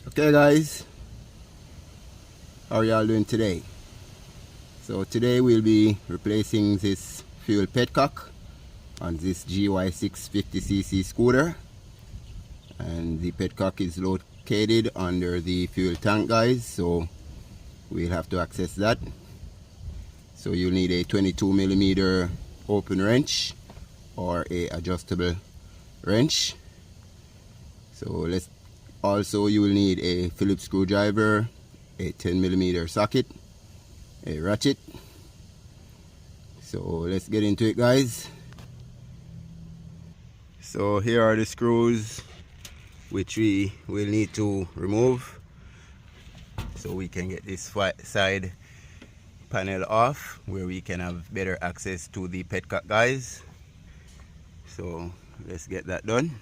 Okay guys, how are y'all doing today? So today we'll be replacing this fuel petcock on this GY650cc scooter, and the petcock is located under the fuel tank guys, so we'll have to access that. So you'll need a 22mm open wrench or a adjustable wrench. So you will need a Phillips screwdriver, a 10mm socket, a ratchet. So let's get into it guys. So here are the screws which we will need to remove so we can get this side panel off where we can have better access to the petcock guys. So let's get that done.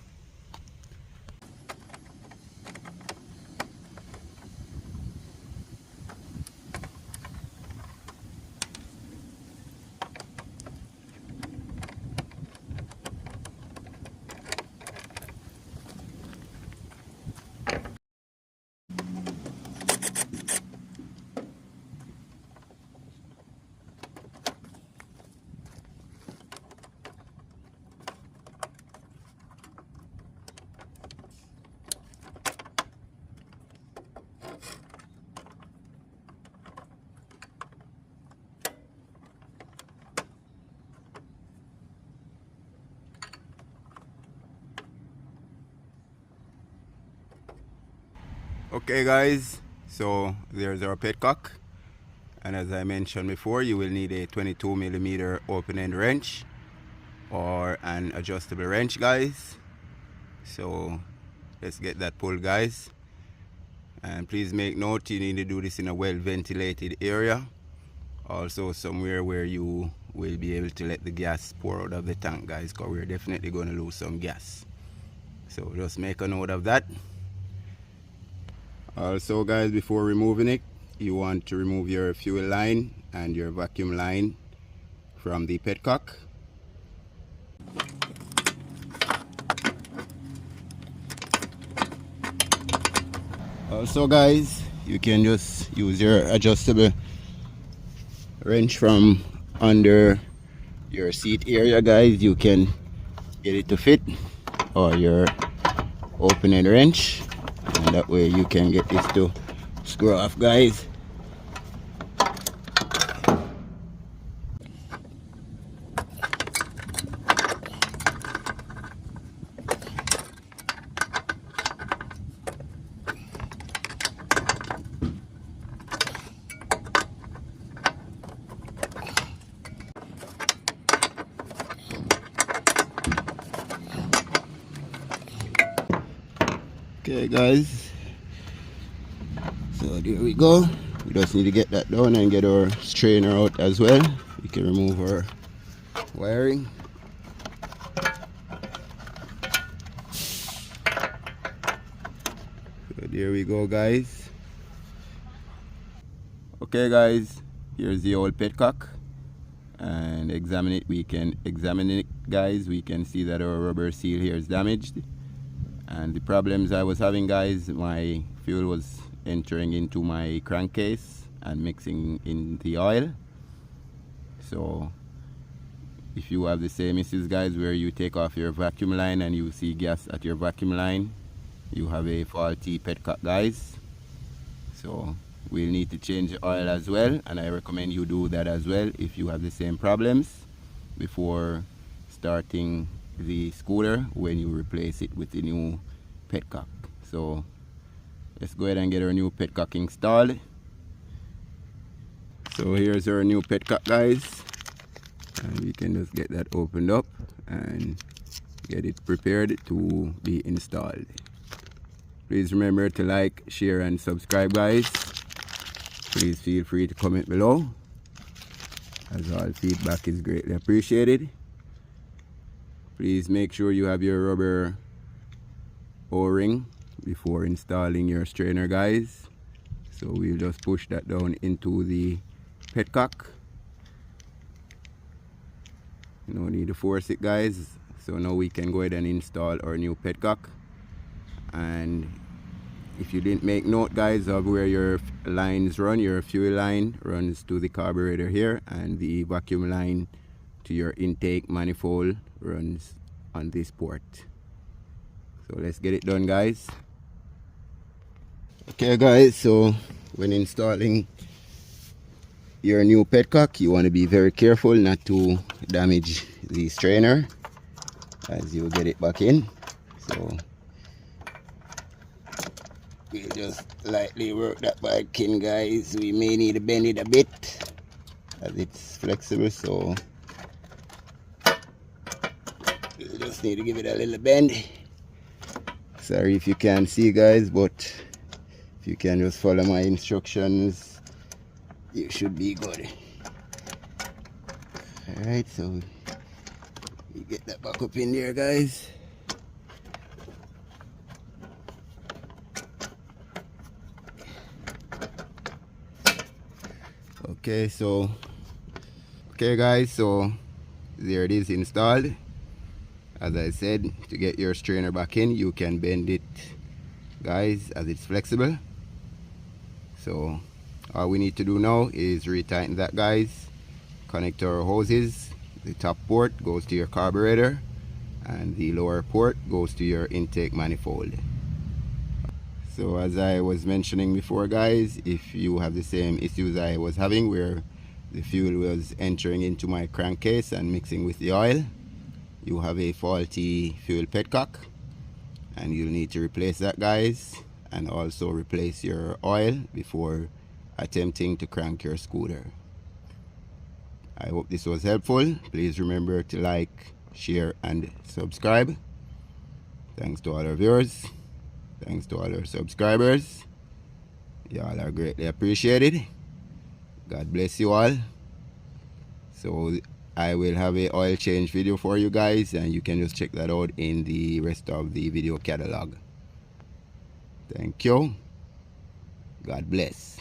Okay guys, so there's our petcock, and as I mentioned before, you will need a 22mm open end wrench or an adjustable wrench guys. So let's get that pulled guys, and please make note you need to do this in a well ventilated area, also somewhere where you will be able to let the gas pour out of the tank guys, because we're definitely going to lose some gas, so just make a note of that. Also guys, before removing it, you want to remove your fuel line and your vacuum line from the petcock. Also guys, you can just use your adjustable wrench from under your seat area guys. You can get it to fit, or your open end wrench, and that way you can get this to screw off guys. Okay guys, so there we go. We just need to get that done and get our strainer out as well. We can remove our wiring. So there we go guys. Okay guys, here's the old petcock, and we can examine it guys. We can see that our rubber seal here is damaged, and the problems I was having guys, my fuel was entering into my crankcase and mixing in the oil. So if you have the same issues guys, where you take off your vacuum line and you see gas at your vacuum line, you have a faulty petcock guys. So we'll need to change the oil as well, and I recommend you do that as well if you have the same problems before starting the scooter when you replace it with the new petcock. So let's go ahead and get our new petcock installed. So here's our new petcock guys, and we can just get that opened up and get it prepared to be installed. Please remember to like, share and subscribe guys. Please feel free to comment below, as all feedback is greatly appreciated. Please make sure you have your rubber O-ring before installing your strainer guys. So we'll just push that down into the petcock. No need to force it guys. So now we can go ahead and install our new petcock, and if you didn't make note, guys, of where your lines run, your fuel line runs to the carburetor here, and the vacuum line to your intake manifold runs on this port. So let's get it done, guys. Okay, guys, so when installing your new petcock, you want to be very careful not to damage the strainer as you get it back in. So we'll just lightly work that back in, guys. We may need to bend it a bit as it's flexible, so we'll just need to give it a little bend. Sorry if you can't see, guys, but if you can just follow my instructions, you should be good. Alright, so we get that back up in there, guys. Okay, guys, so there it is installed. As I said, to get your strainer back in, you can bend it, guys, as it's flexible. So all we need to do now is retighten that, guys. Connect our hoses. The top port goes to your carburetor and the lower port goes to your intake manifold. So as I was mentioning before, guys, if you have the same issues I was having where the fuel was entering into my crankcase and mixing with the oil, you have a faulty fuel petcock, and you'll need to replace that, guys, and also replace your oil before attempting to crank your scooter. I hope this was helpful. Please remember to like, share, and subscribe. Thanks to all our viewers. Thanks to all our subscribers. Y'all are greatly appreciated. God bless you all. So I will have a oil change video for you guys, and you can just check that out in the rest of the video catalog. Thank you. God bless.